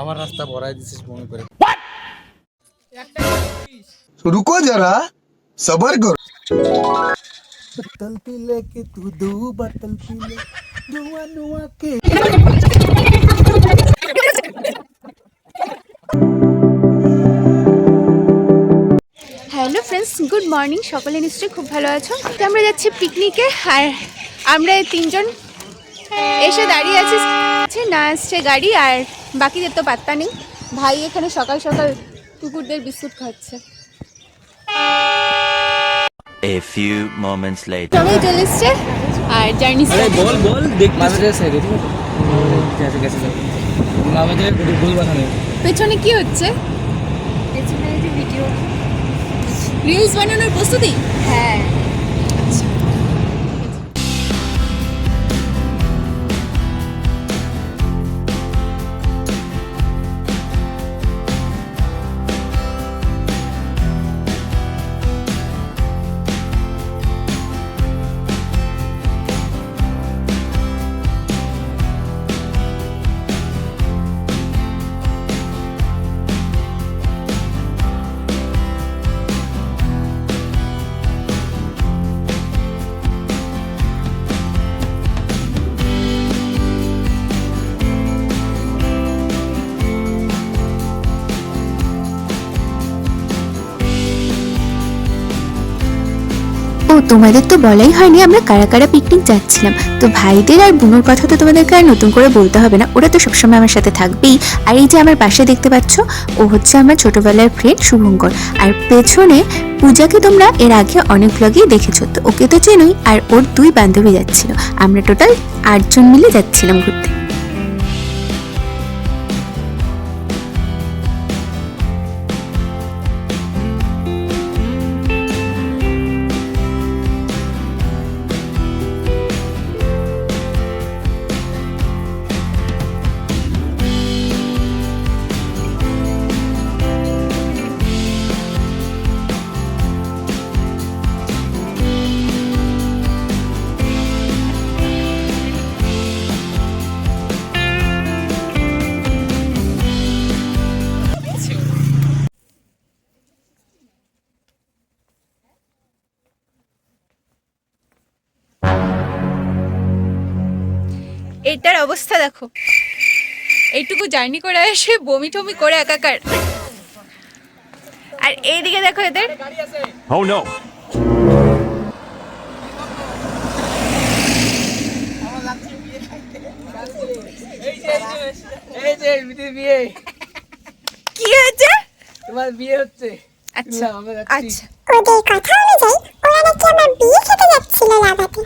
আমার রাস্তা ভরাই দিছিস মনে করে। रुको जरा सबर करो। बोतल पी ले के तू दो बोतल पी ले नुआ नुआ के। Hello friends, good morning. সকলে নিশ্চয়ই খুব ভালো আছো। তো আমরা যাচ্ছি পিকনিকে, আর আমরা এই তিনজন এসে দাঁড়িয়ে আছি, না আসছে গাড়ি, আর বাকিদের তো পাত্তা নেই। ভাই এখানে সকাল সকাল কুকুরদের বিস্কুট খাচ্ছে। A few moments later. সবাই চলে এসছে আর জার্নি बोल देख मारे से रे कैसे कैसे ना मुझे भूल बनाने। পেছনে কি হচ্ছে? পেছনে যে ভিডিও রিলস বানানোর প্রস্তুতি? হ্যাঁ ও তোমাদের তো বলাই হয়নি আমরা কারা কারা পিকনিক যাচ্ছিলাম। তো ভাইদের আর বোনের কথা তো তোমাদেরকে আর নতুন করে বলতে হবে না, ওরা তো সবসময় আমার সাথে থাকবেই। আর এই যে আমার পাশে দেখতে পাচ্ছ, ও হচ্ছে আমার ছোটবেলার ফ্রেন্ড শুভঙ্কর। আর পেছনে পূজাকে তোমরা এর আগে অনেক ব্লগেই দেখেছো, তো ওকে তো চেনোই। আর ওর দুই বান্ধবী যাচ্ছিল, আমরা টোটাল 8 জন মিলে যাচ্ছিলাম ঘুরতে। এটার অবস্থা দেখো, এইটুকু জার্নি করে এসে বমি টমি করে একাকার। আর এইদিকে দেখো এদের। Oh no! এই যে বিয়ে কি হয়েছে? তোমার বিয়ে হচ্ছে। আচ্ছা আমরা যাচ্ছি। আচ্ছা, ওদের কথা অনুযায়ী ওরা নাকি আমার বিয়ে খেতে যাচ্ছিল লাভাতে।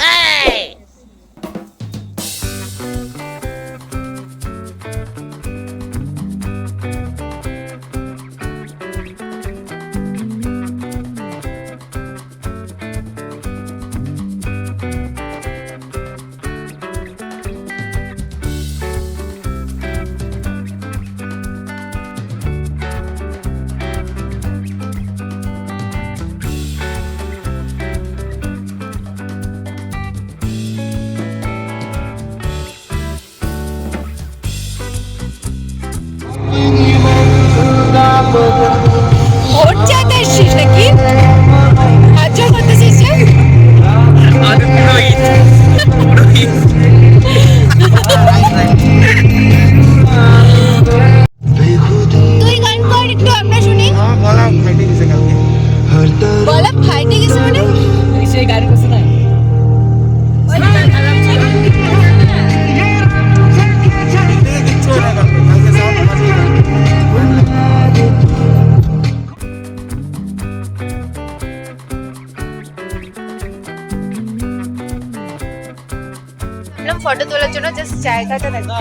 ভোট চাইতে এসছিস নাকি? হাজার করতেছিস যে? তুই গান কর একটু, আমরা শুনি। গলা ফাইটে গেছে কালকে। গলা ফাইটে গেছে মানে? সেই গাড়ি করছে না। ফটো তোলার জন্য জাস্ট জায়গাটা দেখো।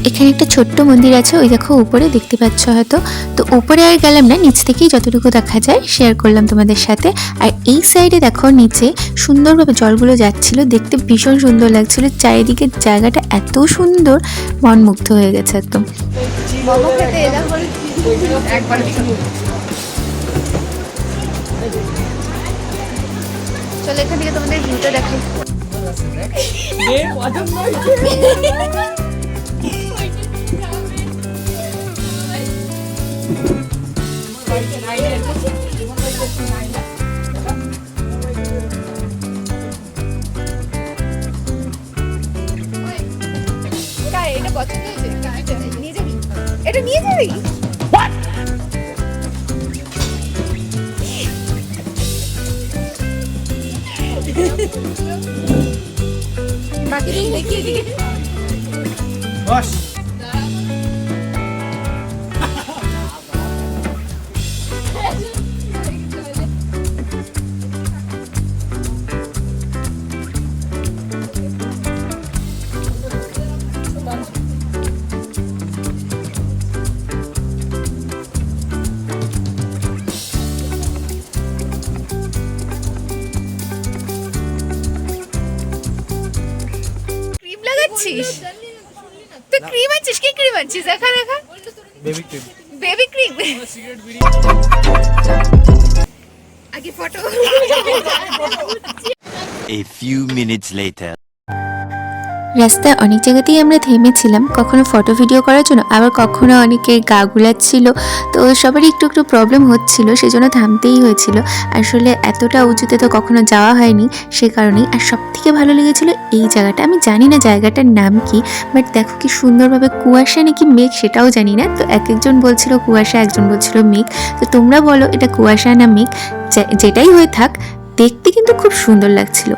এখানে একটা ছোট্ট মন্দির আছে, ওই দেখো উপরে দেখতে পাচ্ছ হয়তো। তো উপরে আর গেলাম না, নিচ থেকেই যতটুকু দেখা যায় শেয়ার করলাম তোমাদের সাথে। আর এই সাইডে দেখো নিচে সুন্দরভাবে জলগুলো যাচ্ছিল, দেখতে ভীষণ সুন্দর লাগছিল। চারিদিকের জায়গাটা এত সুন্দর, মন মুগ্ধ হয়ে গেছে একদম। চলো এখান থেকে তোমাদের ভিউটা দেখাই। এটা পছন্দ হয়েছে, নিয়ে যাবি? এটা নিয়ে যাবি? বাকি রুম দেখিয়ে দিকে। ক্রিম লাগাচ্ছিস? তুই ক্রিম আনছিস? কি ক্রিম আনছিস? দেখা দেখা। Baby cream. Baby cream. আগে photo. A few minutes later. রাস্তায় অনেক জায়গাতেই আমরা থেমেছিলাম, কখনো ফটো ভিডিও করার জন্য, আবার কখনো অনেকের গা গুলাচ্ছিল। তো সবারই একটু একটু প্রবলেম হচ্ছিল, সেজন্য থামতেই হয়েছিল। আসলে এতটা উঁচুতে তো কখনো যাওয়া হয়নি, সে কারণেই। আর সব থেকে ভালো লেগেছিল এই জায়গাটা। আমি জানি না জায়গাটার নাম কি, বাট দেখো কি সুন্দরভাবে কুয়াশা নাকি মেঘ সেটাও জানি না। তো এক একজন বলছিল কুয়াশা, একজন বলছিল মেঘ। তো তোমরা বলো এটা কুয়াশা না মেঘ, যেটাই হয়ে থাক, দেখতে কিন্তু খুব সুন্দর লাগছিল।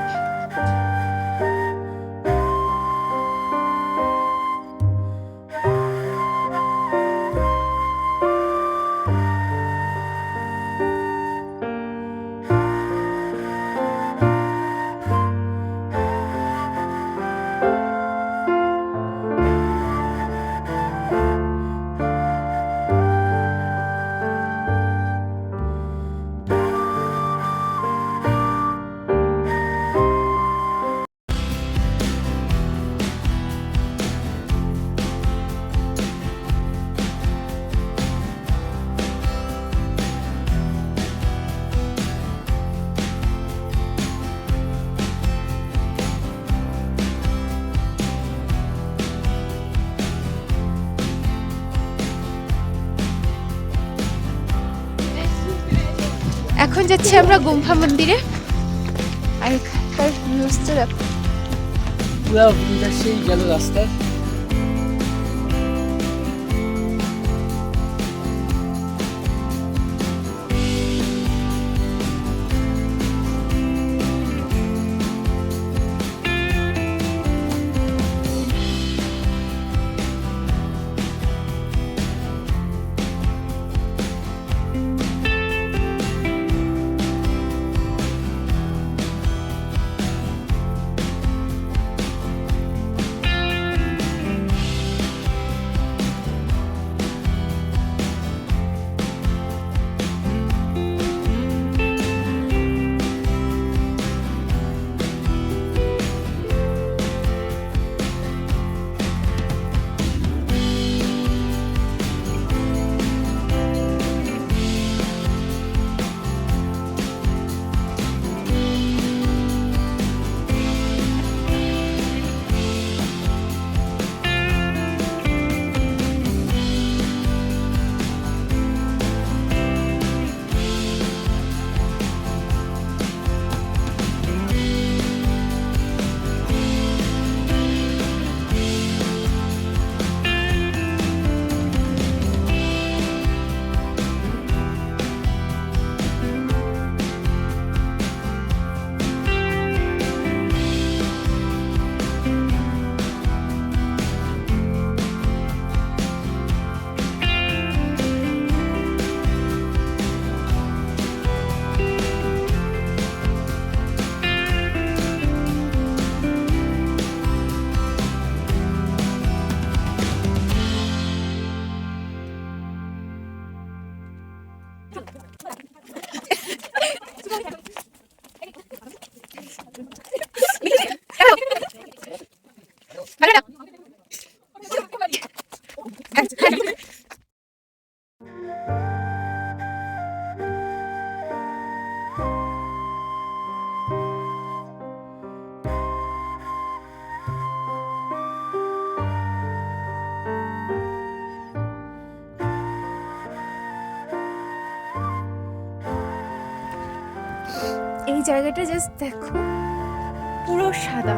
এখন যাচ্ছি আমরা গুম্ফা মন্দিরে। আর এখানকার ভিউজটা দেখো, পুরো সেই গেল রাস্তা। এই জায়গাটা জাস্ট দেখো, পুরো সাদা।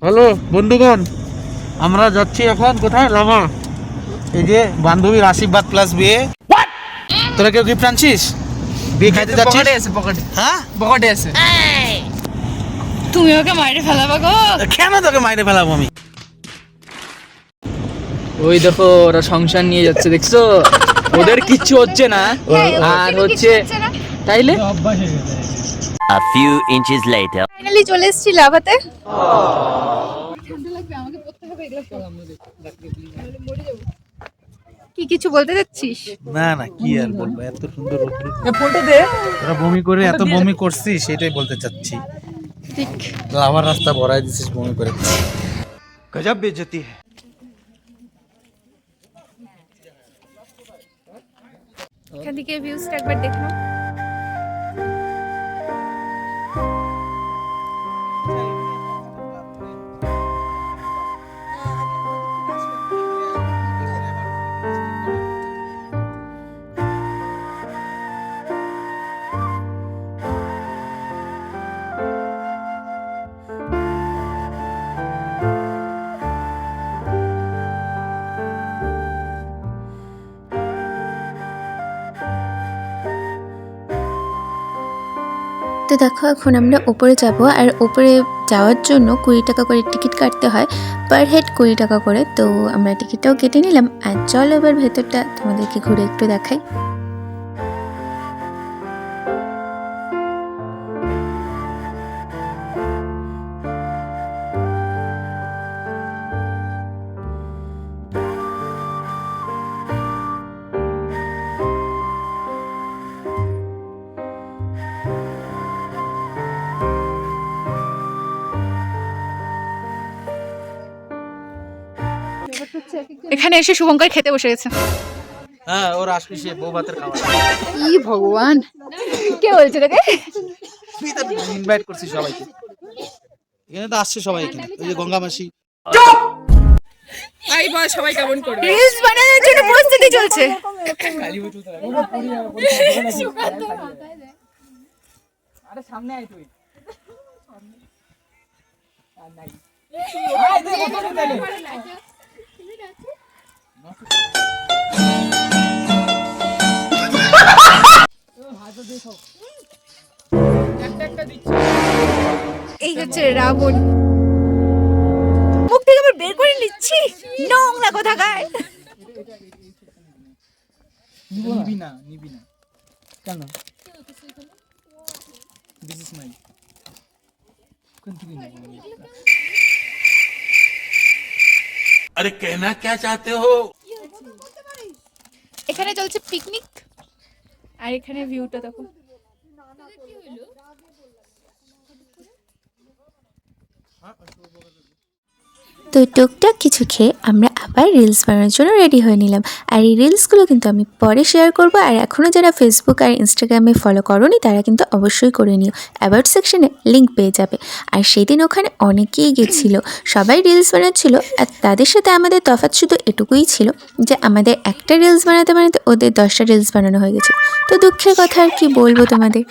হ্যালো বন্ধুগণ, আমরা যাচ্ছি এখন কোথায়? লামা। এই যে বান্ধবীর আশীর্বাদ প্লাস বিয়ে। তোরা কেউ গিফট আনছিস? বিয়ে খাইতে যাচ্ছিস? পকেটে হ্যাঁ, পকেটে আছে। তুমি ওকে মাইরে ফেলাবা গো। কেন তোকে মাইরে ফেলাবো আমি? ওই দেখো ওরা সংসার নিয়ে যাচ্ছে, দেখছো? ওদের কিচ্ছু হচ্ছে না, আর হচ্ছে তাইলে A few inches later. Finally চলে এসেছি লাভাতে। কি কিছু বলতে যাচ্ছিস? না না, কি আর বলবো, এত সুন্দর ফটো দে। তোরা বমি করে এত বমি করছিস, সেটাই বলতে চাচ্ছি। ঠিক। আমার রাস্তা ভরাই দিছিস বমি করে। गजब बेइज्जती है। এখান থেকে ভিউজটা একবার দেখো। তো দেখো এখন আমরা ওপরে যাব, আর ওপরে যাওয়ার জন্য 20 টাকা করে টিকিট কাটতে হয়, পার হেড 20 টাকা করে। তো আমরা টিকিটটাও কেটে নিলাম, আর চলো এবার ভেতরটা তোমাদেরকে ঘুরে একটু দেখাই। এখানে এসে শুভঙ্কর খেতে বসে গেছে। হ্যাঁ, ওর আসবি সে বউ ভাতের খাওয়া। ই ভগবান, কে বলছে তোকে? তুই তো ইনভাইট করছিস সবাইকে, এখানে তো আসছে সবাই। এখানে ওই যে গঙ্গা মাসি। আই বল, সবাই কেমন করবে? রিলস বানানোর জন্য প্রস্তুতি চলছে। আরে সামনে আয় তুই। আর নাই। করছে রাবণ। মুখ থেকে আবার বের করে নিচ্ছি, নোংরা কোথাকার। নিবি না কেন? দিস ইজ মাই কোন থেকে নিবি? আরে कहना क्या चाहते हो? এখানে চলছে পিকনিক, আর এখানে ভিউটা দেখো। তো টুকটাক কিছু খেয়ে আমরা আবার রিলস বানানোর জন্য রেডি হয়ে নিলাম। আর এই রিলসগুলো কিন্তু আমি পরে শেয়ার করব। আর এখনও যারা ফেসবুক আর ইনস্টাগ্রামে ফলো করোনি তারা কিন্তু অবশ্যই করে নিও, অ্যাবাউট সেকশনে লিঙ্ক পেয়ে যাবে। আর সেদিন ওখানে অনেকেই গেছিল, সবাই রিলস বানাচ্ছিল। আর তাদের সাথে আমাদের তফাৎ শুধু এটুকুই ছিল যে আমাদের একটা রিলস বানাতে বানাতে ওদের 10টা রিলস বানানো হয়ে গেছে। তো দুঃখের কথা আর কি বলবো তোমাদের।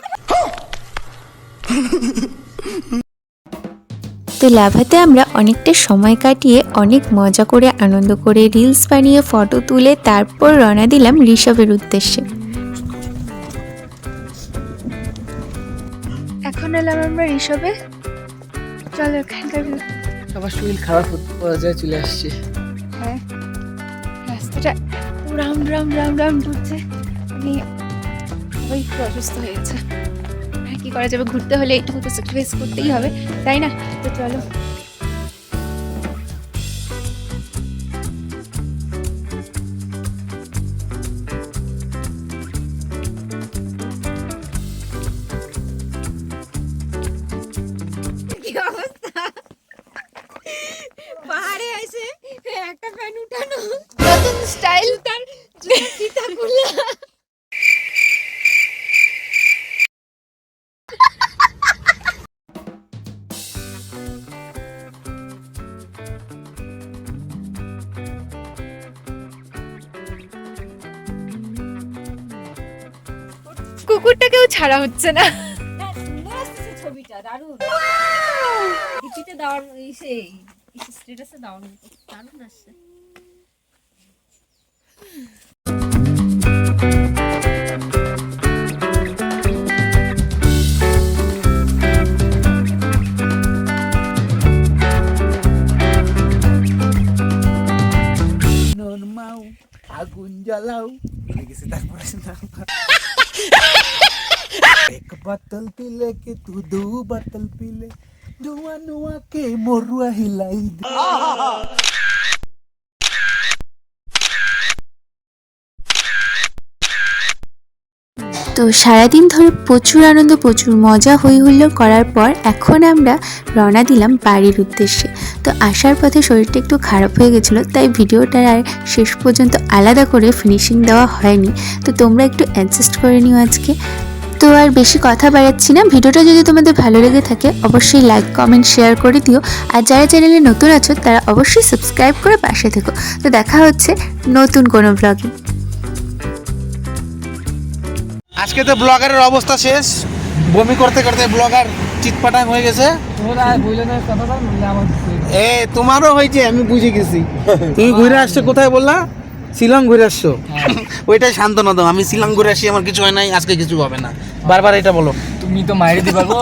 তো লাভাতে আমরা অনেকটা সময় কাটিয়ে অনেক মজা করে আনন্দ করে রিলস বানিয়ে ফটো তুলে তারপর রওনা দিলাম ঋষভের উদ্দেশ্যে। এখন এলাম আমরা ঋষভে। চলো এখানকার সবার শরীর খারাপ হতে পর্যায়ে চলে আসছে। হ্যাঁ, রাস্তাটা রাউন্ড রাউন্ড রাউন্ড রাউন্ড ঘুরছে। আমি সবাই একটু অসুস্থ হয়ে গেছে। আর কি করা যাবে, ঘুরতে হলে একটু তো স্যাক্রিফাইস করতেই হবে, তাই না? তো চলো। কি অবস্থা, পাহাড়ে এসে একটা ফ্যান উঠানো, নতুন স্টাইল, তার ফিতা খুললা। কুকুরটাকেও ছাড়া হচ্ছে না। ছবিটা দারুণ, ডিপিতে দেওয়ার সেই স্ট্যাটাসে দেওয়ার মতো দারুণ আসছে। নরমাও আগুন জ্বালাও লেগেছে তারপরে एक बोतल पी ले के तू 2 बोतल पी ले, नुआ नुआ के मोरुआ हिलाई दे। তো সারাদিন ধরে প্রচুর আনন্দ প্রচুর মজা হই হুল্লোড় করার পর এখন আমরা রওনা দিলাম বাড়ির উদ্দেশ্যে। তো আসার পথে শরীরটা একটু খারাপ হয়ে গেছিলো, তাই ভিডিওটার আর শেষ পর্যন্ত আলাদা করে ফিনিশিং দেওয়া হয়নি। তো তোমরা একটু অ্যাডজাস্ট করে নিও আজকে। তো আর বেশি কথা বাড়াচ্ছি না, ভিডিওটা যদি তোমাদের ভালো লেগে থাকে অবশ্যই লাইক কমেন্ট শেয়ার করে দিও। আর যারা চ্যানেলে নতুন আছো তারা অবশ্যই সাবস্ক্রাইব করে পাশে থেকো। তো দেখা হচ্ছে নতুন কোনো ব্লগে। আজকে তো ব্লগারের অবস্থা শেষ, বমি করতে করতে ব্লগার চিৎপাটাং হয়ে গেছে। তোরা বইলে না কথাটা বললে আমার এ তোমারও হয়েছে, আমি বুঝে গেছি। তুমি ঘুরে আসছো কোথায় বললা? শিলং ঘুরে আসছো। ওইটাই সান্ত্বনা দাও, আমি শিলং ঘুরে আসি, আমার কিছু হয় নাই, আজকে কিছু হবে না। বারবার এটা বলো। তুমি তো মাইরে দিতে পারবো।